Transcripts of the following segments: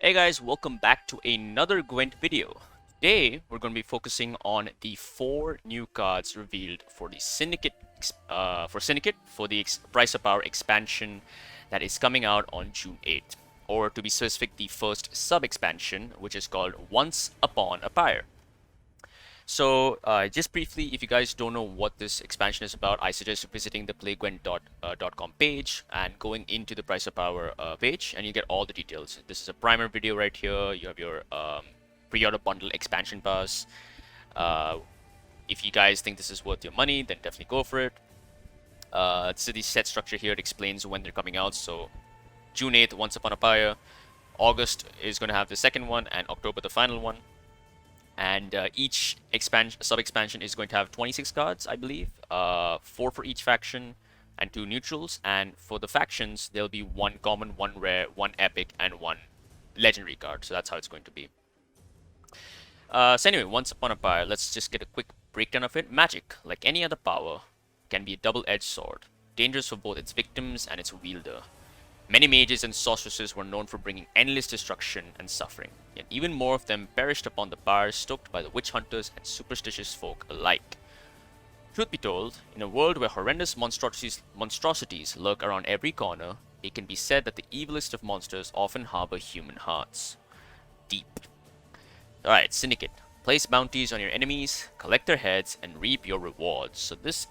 Hey guys, welcome back to another Gwent video. Today we're going to be focusing on the 4 new cards revealed for the Syndicate for the Price of Power expansion that is coming out on June 8th, or to be specific, the first sub-expansion, which is called Once Upon a Pyre. So, just briefly, if you guys don't know what this expansion is about, I suggest visiting the playgwent.com page and going into the Price of Power page, and you get all the details. This is a primer video right here. You have your pre-order bundle expansion pass. Uh, if you guys think this is worth your money, then definitely go for it. So the set structure here, it explains when they're coming out. So, June 8th, Once Upon a Pyre. August is going to have the second one, and October the final one. And each sub-expansion is going to have 26 cards, I believe, 4 for each faction and 2 neutrals. And for the factions, there'll be 1 common, 1 rare, 1 epic, and 1 legendary card. So that's how it's going to be. So anyway, Once Upon a Pyre, let's just get a quick breakdown of it. Magic, like any other power, can be a double-edged sword, dangerous for both its victims and its wielder. Many mages and sorceresses were known for bringing endless destruction and suffering, yet even more of them perished upon the pyres stoked by the witch hunters and superstitious folk alike. Truth be told, in a world where horrendous monstrosities lurk around every corner, it can be said that the evilest of monsters often harbor human hearts. Deep. Alright, Syndicate. Place bounties on your enemies, collect their heads, and reap your rewards. So this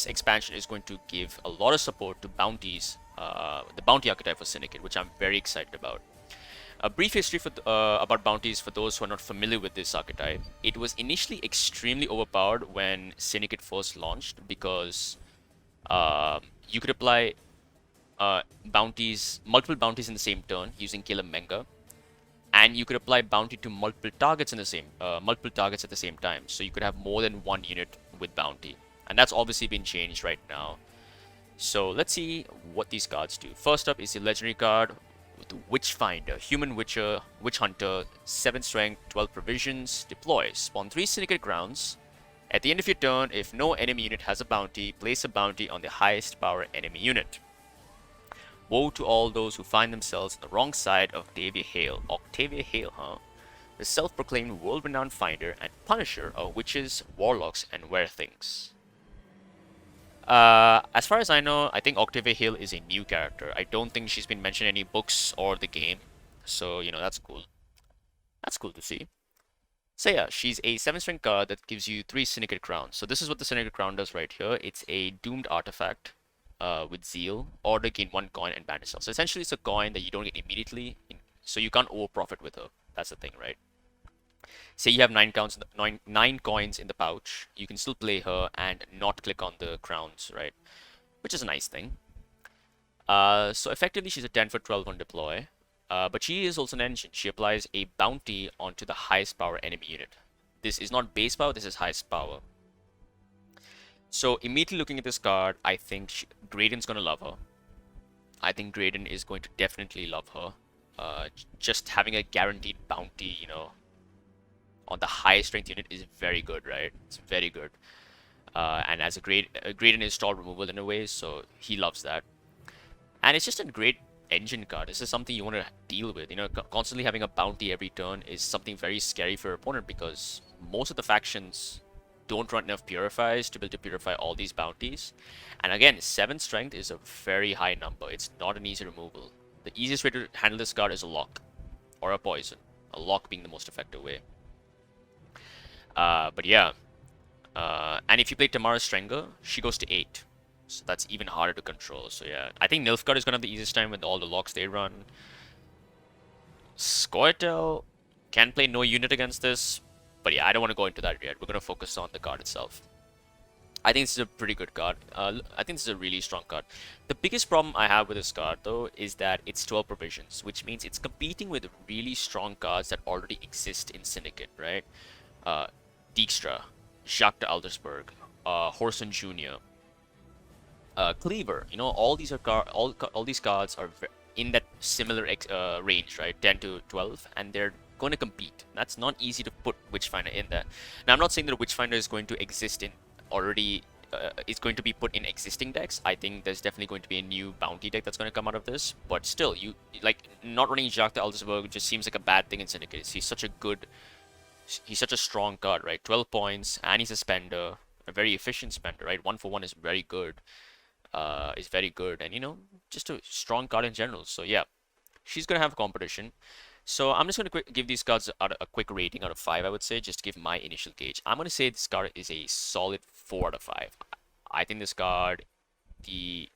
expansion is going to give a lot of support to bounties, the bounty archetype for Syndicate, which I'm very excited about. A brief history about bounties for those who are not familiar with this archetype. It was initially extremely overpowered when Syndicate first launched because you could apply multiple bounties in the same turn using Killer Menga, and you could apply bounty to multiple targets at the same time. So you could have more than one unit with bounty. And that's obviously been changed right now. So let's see what these cards do. First up is the legendary card with the Witchfinder, Human Witcher, Witch Hunter, 7 strength, 12 provisions, deploy, spawn 3 Syndicate grounds. At the end of your turn, if no enemy unit has a bounty, place a bounty on the highest power enemy unit. Woe to all those who find themselves on the wrong side of Octavia Hale. Octavia Hale, huh? The self-proclaimed world-renowned finder and punisher of witches, warlocks, and werethings. As far as I know, I think Octavia Hale is a new character. I don't think she's been mentioned in any books or the game. So, that's cool. That's cool to see. So yeah, she's a 7-strength card that gives you 3 Syndicate Crowns. So this is what the Syndicate Crown does right here. It's a doomed artifact with Zeal. Order, gain 1 coin and banish yourself. So essentially it's a coin that you don't get immediately, so you can't over-profit with her. That's the thing, right? Say you have 9 coins in the pouch, you can still play her and not click on the crowns, right? Which is a nice thing. So effectively she's a 10 for 12 on deploy, but she is also an engine. She applies a bounty onto the highest power enemy unit. This is not base power, this is highest power. So immediately looking at this card, I think Graydon's gonna love her. I think Graydon is going to definitely love her. Just having a guaranteed bounty, on the highest strength unit is very good, right? It's very good. And as Graydon is stall removal in a way, so he loves that. And it's just a great engine card. This is something you want to deal with. Constantly having a bounty every turn is something very scary for your opponent because most of the factions don't run enough purifiers to be able to purify all these bounties. And again, 7 strength is a very high number. It's not an easy removal. The easiest way to handle this card is a lock or a poison. A lock being the most effective way. But yeah. And if you play Tamara Strenger, she goes to 8. So that's even harder to control. So yeah, I think Nilfgaard is going to have the easiest time with all the locks they run. Scoia'tael can play no unit against this. But yeah, I don't want to go into that yet. We're going to focus on the card itself. I think this is a pretty good card. I think this is a really strong card. The biggest problem I have with this card, though, is that it's 12 provisions, which means it's competing with really strong cards that already exist in Syndicate, right? Dijkstra, Jacques de Aldersberg, Horson Jr., Cleaver. All these are all these cards are in that similar range, right? 10 to 12, and they're going to compete. That's not easy to put Witchfinder in there. Now, I'm not saying that Witchfinder is going to exist in already is going to be put in existing decks. I think there's definitely going to be a new bounty deck that's going to come out of this. But still, you like not running Jacques de Aldersberg just seems like a bad thing in Syndicate. He's such a strong card, right? 12 points, and he's a spender, a very efficient spender, right? 1 for 1 is very good. Is very good, and just a strong card in general. So yeah, she's gonna have competition. So I'm just gonna give these cards a quick rating out of 5, I would say, just to give my initial gauge. I'm gonna say this card is a solid 4 out of 5. I think this card, the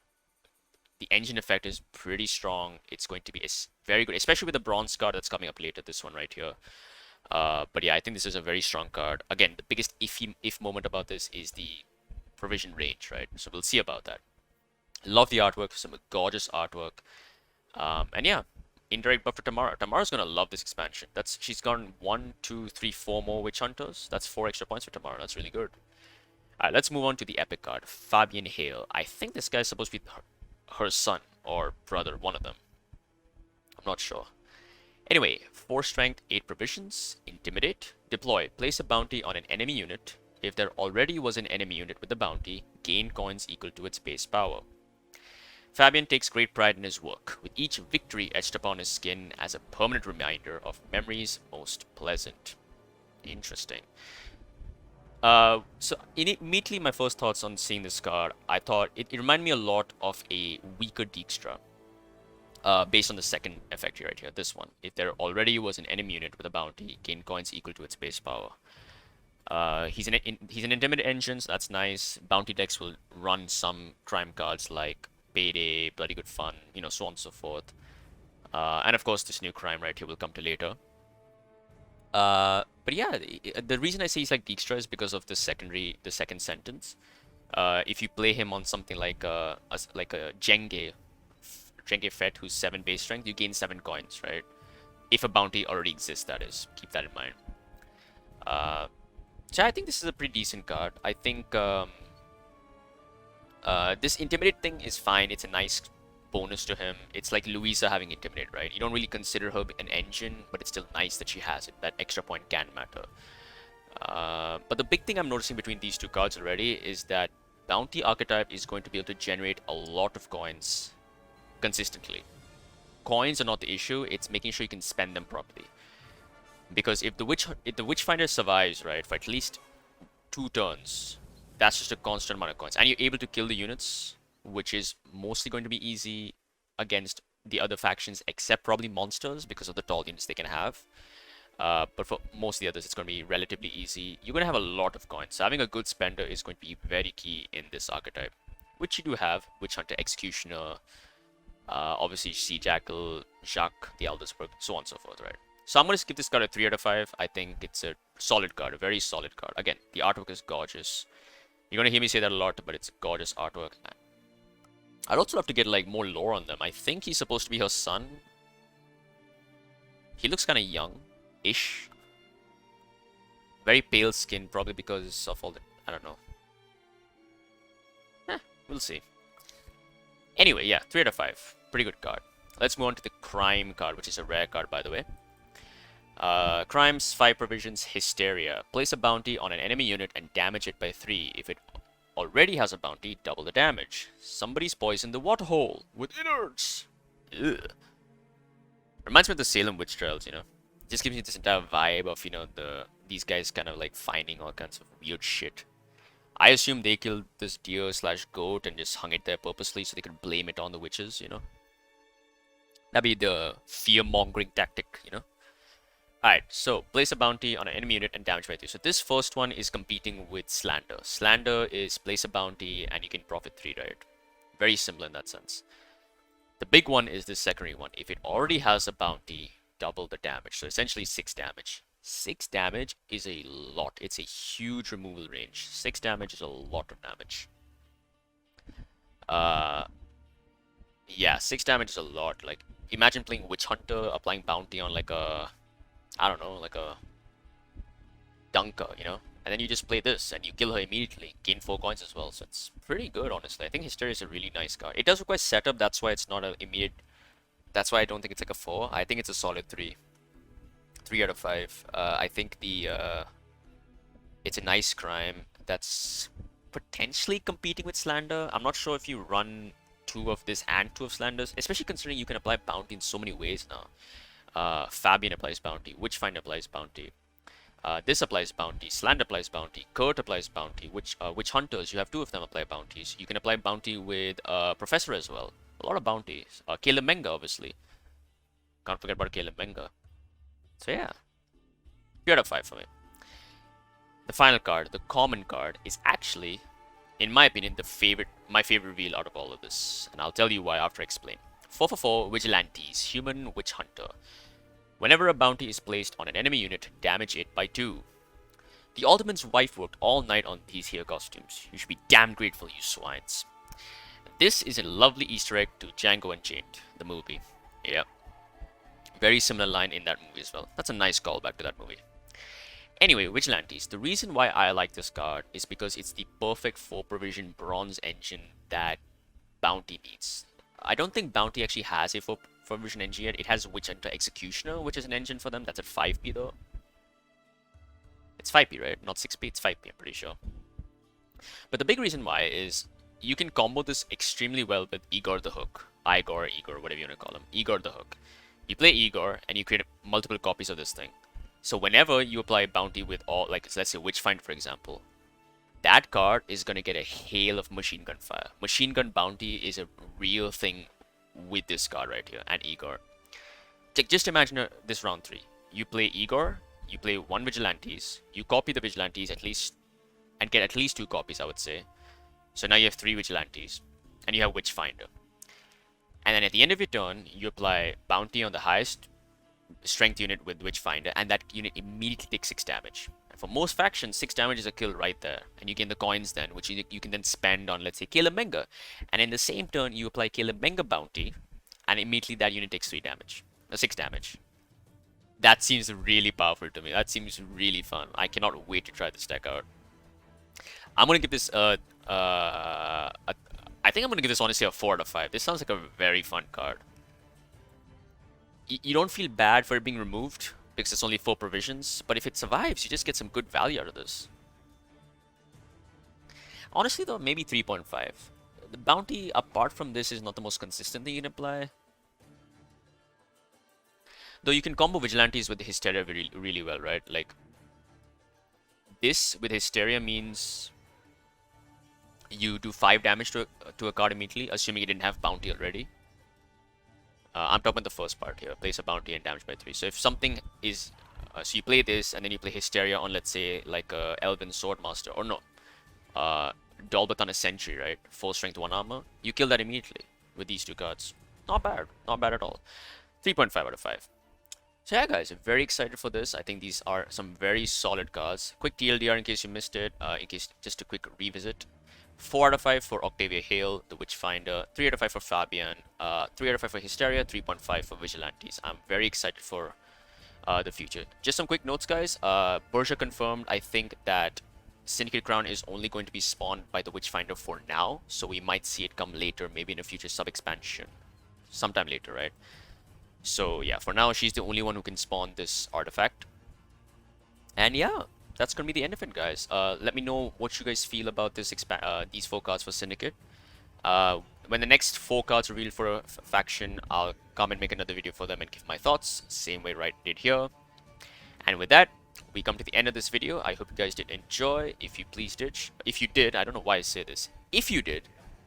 engine effect is pretty strong. It's going to be very good, especially with the bronze card that's coming up later. This one right here. But yeah, I think this is a very strong card. Again, the biggest if moment about this is the provision range, right? So we'll see about that. Love the artwork, some gorgeous artwork. And yeah, indirect buff for Tamara. Tamara's gonna love this expansion. She's gotten 1, 2, 3, 4 more Witch Hunters. That's 4 extra points for Tamara. That's really good. Alright, let's move on to the epic card, Fabian Hale. I think this guy's supposed to be her son or brother, one of them. I'm not sure. Anyway, 4 strength, 8 provisions, intimidate, deploy, place a bounty on an enemy unit. If there already was an enemy unit with the bounty, gain coins equal to its base power. Fabian takes great pride in his work, with each victory etched upon his skin as a permanent reminder of memories most pleasant. Interesting. So immediately my first thoughts on seeing this card, I thought it reminded me a lot of a weaker Dijkstra. Based on the second effect right here, this one. If there already was an enemy unit with a bounty, gain coins equal to its base power. He's an Intimidate engine, so that's nice. Bounty decks will run some crime cards like Payday, Bloody Good Fun, so on and so forth. And of course, this new crime right here will come to later. But yeah, the reason I say he's like Dijkstra is because of the second sentence. If you play him on something like a Jenge Fett who's 7 base strength, you gain 7 coins, right? If a bounty already exists, that is. Keep that in mind. So I think this is a pretty decent card. I think this Intimidate thing is fine. It's a nice bonus to him. It's like Louisa having Intimidate, right? You don't really consider her an engine, but it's still nice that she has it. That extra point can matter. But the big thing I'm noticing between these two cards already is that Bounty Archetype is going to be able to generate a lot of coins consistently. Coins are not the issue, it's making sure you can spend them properly. Because if the Witchfinder survives, right, for at least 2 turns, that's just a constant amount of coins. And you're able to kill the units, which is mostly going to be easy against the other factions, except probably monsters, because of the tall units they can have. But for most of the others, it's going to be relatively easy. You're going to have a lot of coins. So having a good spender is going to be very key in this archetype, which you do have. Witch Hunter, Executioner, obviously Sea Jackal, Jacques, the Aldersberg, so on and so forth, right? So I'm going to give this card a 3 out of 5. I think it's a solid card, a very solid card. Again, the artwork is gorgeous. You're going to hear me say that a lot, but it's gorgeous artwork. I'd also love to get like more lore on them. I think he's supposed to be her son. He looks kind of young-ish. Very pale skin, probably because of all the... I don't know. We'll see. Anyway, yeah, 3 out of 5. Pretty good card. Let's move on to the Crime card, which is a rare card, by the way. Crimes, 5 provisions, Hysteria. Place a bounty on an enemy unit and damage it by 3. If it already has a bounty, double the damage. Somebody's poisoned the water hole with innards. Ugh. Reminds me of the Salem Witch Trials, Just gives me this entire vibe of, these guys kind of like finding all kinds of weird shit. I assume they killed this deer / goat and just hung it there purposely so they could blame it on the witches, That'd be the fear-mongering tactic, Alright, so place a bounty on an enemy unit and damage by 3. So this first one is competing with Slander. Slander is place a bounty and you can profit 3, right? Very similar in that sense. The big one is this secondary one. If it already has a bounty, double the damage. So essentially 6 damage. 6 damage is a lot. It's a huge removal range. 6 damage is a lot of damage. Yeah, 6 damage is a lot. Like, imagine playing Witch Hunter, applying bounty on like a... I don't know, like a Dunker, And then you just play this and you kill her immediately. Gain 4 coins as well. So it's pretty good, honestly. I think Hysteria is a really nice card. It does require setup. That's why it's not an immediate... That's why I don't think it's like a 4. I think it's a solid 3. 3 out of 5. I think it's a nice crime that's potentially competing with Slander. I'm not sure if you run 2 of this and 2 of Slanders, especially considering you can apply bounty in so many ways now. Fabian applies bounty, Witchfinder applies bounty, this applies bounty, Slander applies bounty, Kurt applies bounty, Witch Hunters, you have 2 of them apply bounties. You can apply bounty with Professor as well. A lot of bounties. Caleb Menga, obviously. Can't forget about Caleb Menga. So yeah, 3 out of 5 for me. The final card, the common card, is actually, in my opinion, my favorite reveal out of all of this, and I'll tell you why after I explain. 4 for 4 Vigilantes, Human Witch Hunter. Whenever a bounty is placed on an enemy unit, damage it by 2. The Alderman's wife worked all night on these here costumes. You should be damn grateful, you swines. This is a lovely Easter egg to Django Unchained, the movie. Yep. Very similar line in that movie as well. That's a nice callback to that movie. Anyway, Vigilantes. The reason why I like this card is because it's the perfect 4 provision bronze engine that Bounty needs. I don't think Bounty actually has a 4 provision engine yet. It has Witch Hunter Executioner, which is an engine for them. That's at 5p though. It's 5p, right? Not 6p, it's 5p, I'm pretty sure. But the big reason why is you can combo this extremely well with Igor the Hook. Igor, whatever you want to call him. Igor the Hook. You play Igor and you create multiple copies of this thing. So whenever you apply bounty with all, like let's say Witchfinder for example, that card is going to get a hail of machine gun fire. Machine gun bounty is a real thing with this card right here and Igor. Just imagine this round 3. You play Igor, you play 1 Vigilantes, you copy the Vigilantes at least, and get at least 2 copies I would say. So now you have 3 Vigilantes, and you have Witchfinder. And then at the end of your turn, you apply bounty on the highest strength unit with Witchfinder, and that unit immediately takes 6 damage. And for most factions, 6 damage is a kill right there, and you gain the coins then, which you can then spend on, let's say, Caleb Menga. And in the same turn, you apply Caleb Menga bounty, and immediately that unit takes 6 damage. That seems really powerful to me. That seems really fun. I cannot wait to try this deck out. I'm gonna give this I think I'm gonna give this honestly a 4 out of 5. This sounds like a very fun card. You don't feel bad for it being removed because it's only 4 provisions, but if it survives, you just get some good value out of this. Honestly though, maybe 3.5. The bounty, apart from this, is not the most consistent thing you can apply. Though you can combo Vigilantes with Hysteria really well, right? Like, this with Hysteria means you do 5 damage to a card immediately, assuming you didn't have bounty already. I'm talking about the first part here. Place a bounty and damage by 3. So if something is... so you play this, and then you play Hysteria on, let's say, like a Elven Swordmaster. Or no. Dolbathan Sentry, right? 4 strength, 1 armor. You kill that immediately with these 2 cards. Not bad. Not bad at all. 3.5 out of 5. So yeah, guys, I'm very excited for this. I think these are some very solid cards. Quick TLDR in case you missed it. In case just a quick revisit. 4 out of 5 for Octavia Hale, the Witchfinder, 3 out of 5 for Fabian, 3 out of 5 for Hysteria, 3.5 for Vigilantes. I'm very excited for the future. Just some quick notes, guys. Berger confirmed, I think, that Syndicate Crown is only going to be spawned by the Witchfinder for now, so we might see it come later, maybe in a future sub-expansion. Sometime later, right? So yeah, for now, she's the only one who can spawn this artifact. And yeah, that's gonna be the end of it, guys. Let me know what you guys feel about this these 4 cards for Syndicate. When the next 4 cards revealed for a faction, I'll come and make another video for them and give my thoughts, same way Riot did here. And with that, we come to the end of this video. I hope you guys did enjoy. If you did, I don't know why I say this. If you did,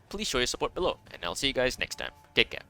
please show your support below, and I'll see you guys next time. Take care.